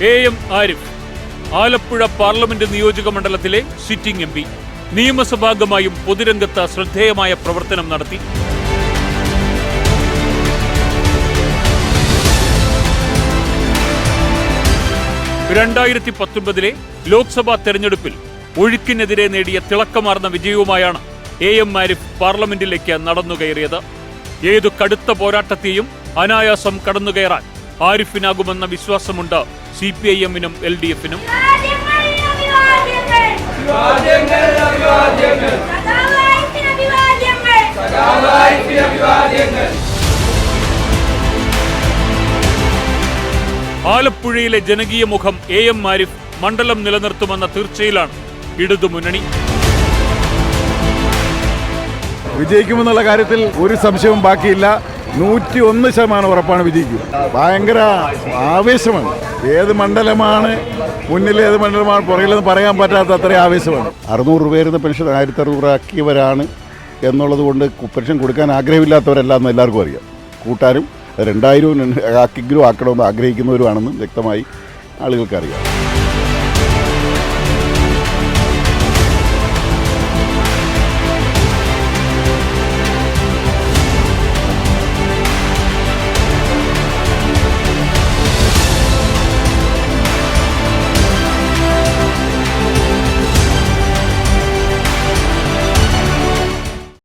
AM Arif Alappuzha parliament നിയോജക മണ്ഡലത്തിലെ sitting MP. നിയമസഭാംഗമായും പൊതുരംഗത്ത് ശ്രദ്ധേയമായ പ്രവർത്തനം നടത്തി. ിലെ ലോക്സഭാ തെരഞ്ഞെടുപ്പിൽ ഒഴുക്കിനെതിരെ നേടിയ തിളക്കമാർന്ന വിജയവുമായാണ് AM ആരിഫ് പാർലമെന്റിലേക്ക് നടന്നുകയറിയത്. ഏതു കടുത്ത പോരാട്ടത്തെയും അനായാസം കടന്നുകയറാൻ ആരിഫിനാകുമെന്ന വിശ്വാസമുണ്ട് CPIM-നും LDF-നും. ആലപ്പുഴയിലെ ജനകീയ മുഖം AM ആരിഫ് മണ്ഡലം നിലനിർത്തുമെന്ന തീർച്ചയിലാണ് ഇടതുമുന്നണി. വിജയിക്കുമെന്നുള്ള കാര്യത്തിൽ ഒരു സംശയവും ബാക്കിയില്ല. 101% ഉറപ്പാണ് വിജയിക്കുക. ഭയങ്കര ആവേശമാണ്. ഏത് മണ്ഡലമാണ് മുന്നിൽ, ഏത് മണ്ഡലമാണ് പുറകിലെന്ന് പറയാൻ പറ്റാത്ത അത്രയും ആവേശമാണ്. 600 രൂപയായിരുന്ന പെൻഷൻ 1600 ആക്കിയവരാണ് എന്നുള്ളത് കൊണ്ട് പെൻഷൻ കൊടുക്കാൻ ആഗ്രഹമില്ലാത്തവരല്ലാന്ന് എല്ലാവർക്കും അറിയാം. കൂട്ടാനും 2000 ആക്കിയെങ്കിലും ആക്കണമെന്ന് ആഗ്രഹിക്കുന്നവരുമാണെന്നും വ്യക്തമായി ആളുകൾക്കറിയാം.